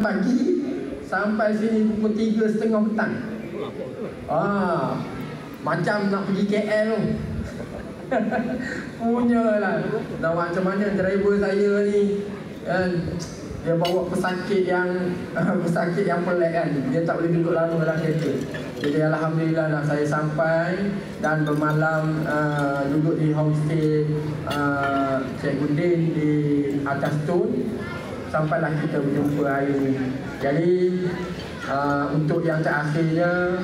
pagi sampai sini pukul 3:30 petang. Macam nak pergi KL tu. Punyalah. Nak macam mana driver saya ni kan, dia bawa pesakit yang pelik kan. Dia tak boleh duduk lama dalam kereta. Jadi alhamdulillah lah saya sampai dan bermalam duduk di homestay Cikgu Din di atas Tun. Sampailah kita berjumpa hari ini. Jadi untuk yang terakhirnya,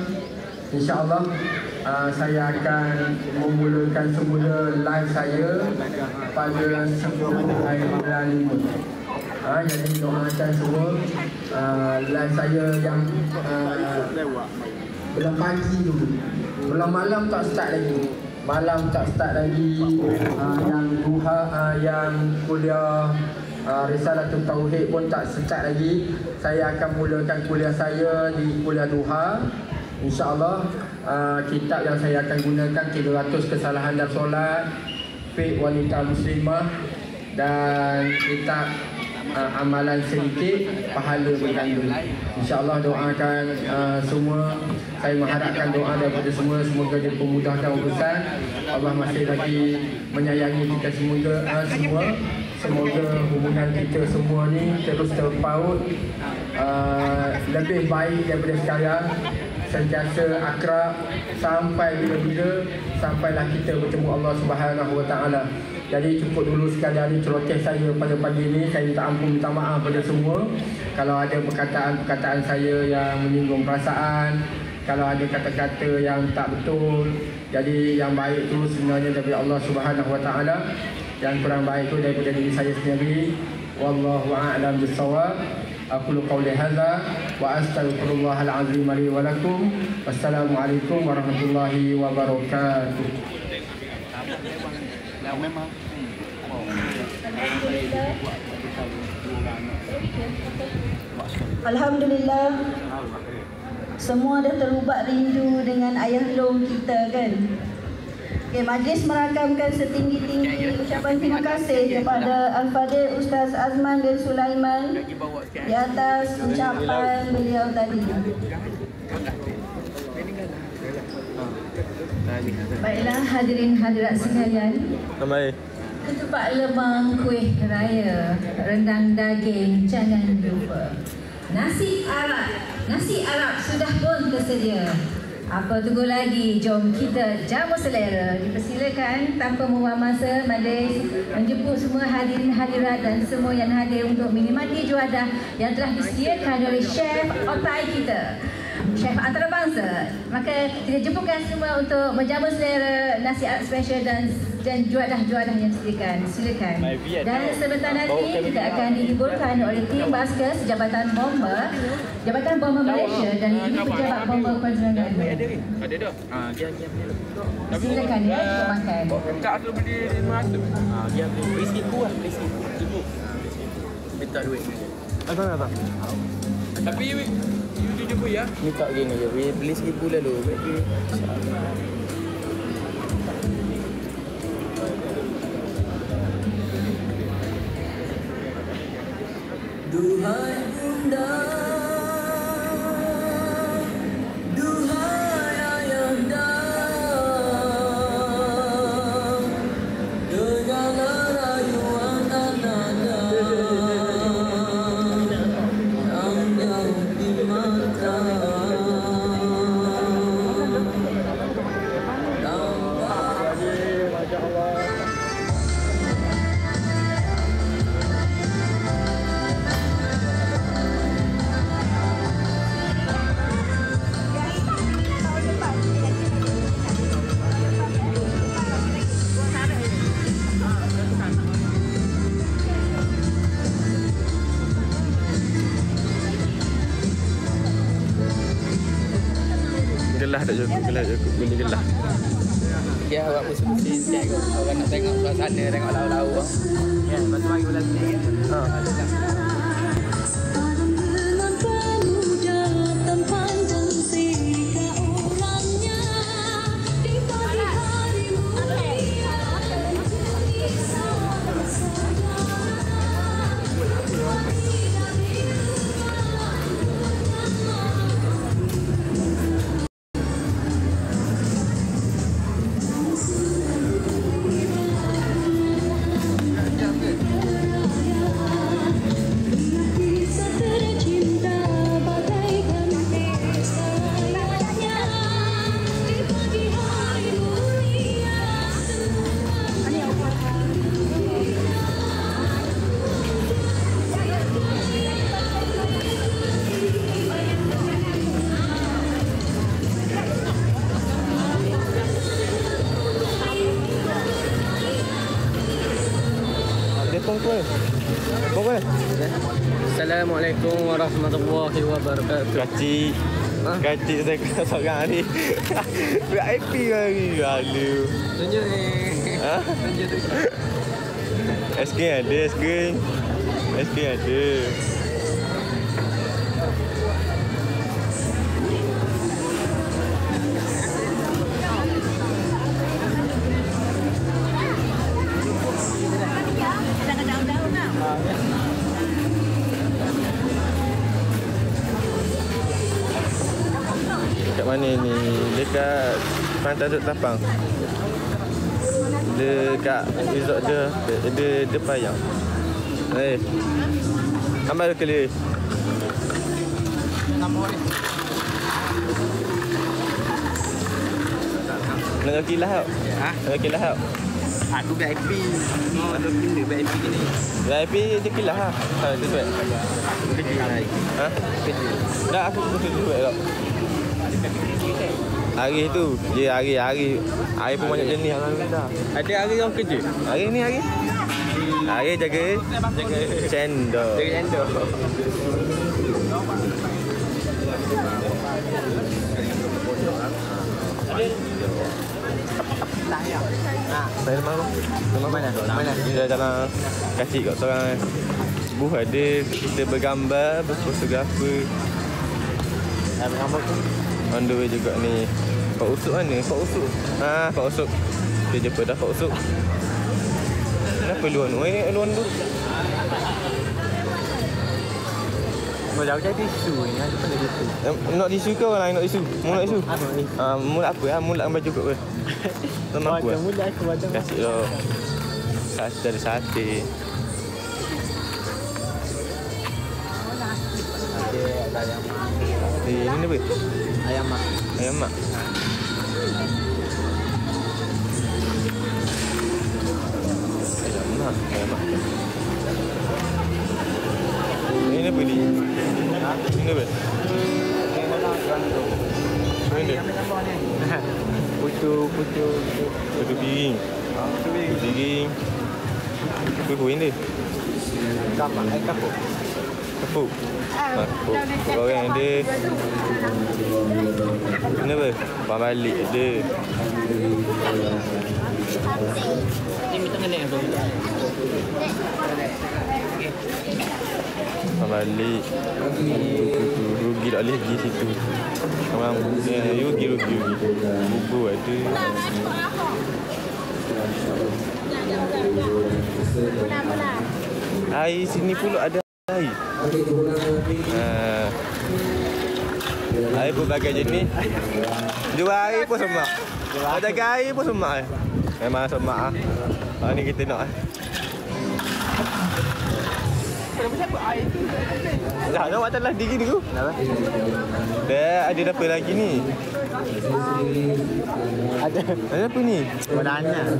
InsyaAllah saya akan memulakan semula live saya pada 10 hari bulan 5. Jadi doakan semua live saya yang bulan pagi dulu. Bulan malam tak start lagi. Malam tak start lagi. Yang duha, yang kuliah Risalatul Tauhid pun tak start lagi. Saya akan mulakan kuliah saya di kuliah duha. InsyaAllah kitab yang saya akan gunakan 300 kesalahan dalam solat, fiqh wanita muslimah, dan kitab amalan sedikit, pahala berganda. InsyaAllah doakan semua. Saya mengharapkan doa daripada semua. Semoga dipermudahkan urusan. Allah masih lagi menyayangi kita semua. Semoga hubungan kita semua ni terus terpaut, lebih baik daripada sekarang. Sentiasa akrab sampai bila-bila, sampailah kita bertemu Allah Subhanahu Wa Taala. Jadi cukup dulu sekadar ini celoteh saya pada pagi ini. Saya minta ampun, minta maaf pada semua kalau ada perkataan-perkataan saya yang menyinggung perasaan, kalau ada kata-kata yang tak betul. Jadi yang baik itu sebenarnya daripada Allah Subhanahu Wa Taala, yang kurang baik itu daripada diri saya sendiri. Wallahu a'lam bissawab. Aqulu qawli hadza wa astaghfirullahal azim li wa lakum. Wassalamualaikum warahmatullahi wabarakatuh. Alhamdulillah, semua dah terubat rindu dengan ayah long kita kan. Okay, majlis merakamkan setinggi-tinggi ucapan terima kasih kepada Al-Fadhil Ustaz Azman bin Sulaiman di atas ucapan beliau tadi. Baiklah hadirin hadirat sekalian, ketupat lemang, kuih raya, rendang daging jangan lupa. Nasi Arab sudah pun tersedia. Apa tunggu lagi? Jom kita jamu selera. Dipersilakan tanpa membuang masa, majlis menjemput semua hadirin hadirat dan semua yang hadir untuk menikmati juadah yang telah disediakan oleh chef otai kita, chef antarabangsa. Maka kita jemputkan semua untuk menjamu selera nasi Arab special dan juadah-juadah yang disediakan. Silakan. Dan sebentar nanti kita akan dihiburkan oleh tim Baskers Jabatan Bomba Malaysia dan ini pejabat bomba Kuala Lumpur. Ada dah. Silakan ya, kita makan. Tak tu beli 500. Dia beli RM1,000 lah, beli RM1,000. Minta duit. Apa? Tapi you jumpa ya? Minta gini je. Beli RM1,000 lalu. Duhai bunda, duhai ayahanda, dengarlah rayuan ananda yang jauh di mata. Gelah tak cukup, beli gelah. Dia awak musim-musim tengok orang nak tengok suasana, tengok lau-lau. Ya, lepas tu bagi bulan ni. Assalamualaikum warahmatullahi wabarakatuh. Kacik. Kacik saya kena seorang ni. VIP lagi. Lalu. Tunjuk ni. Ha? Tunjuk tu. SK ada, SK. SK ada. Dekat mana ni? Dekat Pantai Duk Tapang. Dekat resort dia payang. Ambil kali. Nak kilah tau. Ha? Nak kilah tau. Aku VIP. Oh, tu pindah VIP ni. VIP je kilah lah. Ha, tu sebab. Ha? Dah aku tu sebab tak. Hari tu, je hari pun banyak jenis orang dah. Ada hari orang kerja. Hari ni hari. Hari jaga cendol. Jaga cendol. Saya rumah mana? Mana? Dia dalam kacik kat seorang buh ada kita bergambar, berfotografer. Bergambar tu. On the way juga ni. Pak Usuk mana? Pak Usuk. Ha, Pak Usuk. Kita jumpa dah Pak Usuk. Kenapa luan? Ini luan tu. Mau jauh tisu ni, ada pada tisu. Nak tisu ke orang lain nak tisu? Mu nak tisu? Apa ni? Mula apa? Mula baju kot ke? Tak mampu eh? Mula aku baca. Kasih lo. Sate ada sate. Ada ayam. Ini apa? Ayam mak. Ayam mak. Ayam mak. Ini apa ni? Ini apa? Ini Putu piring. Piring. Apa ini? kapal kapal. Kapuk. Goreng ada. Ini apa? Pambalik ada. Ini minta kena apa? Pambalik. Rugi tak boleh pergi situ. Orang rugi. Bubur ada. Air sini pula ada air. Air berbagai jenis. Jual air pun semak. Jaga air pun semak. Memang semak ah. Ni kita nak. Dah nak buat lagi ni tu. Dah ada apa lagi ni? Ada apa ni? Banana.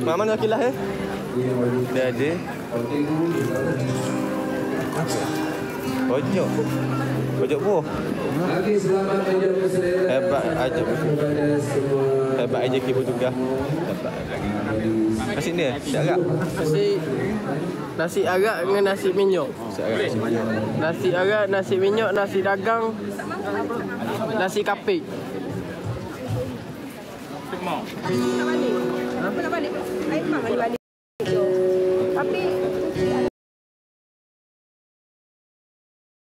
Mama nak kilah eh? Dia ada. Pojok buah. Hebat aja. Hebat aja kita juga. Dapat lagi. Nasi ni, nasi arak. Nasi arak dengan nasi minyak. Nasi arak, nasi minyak, nasi dagang, nasi kapik. Apa nak balik? Apa nak balik? Air memang balik.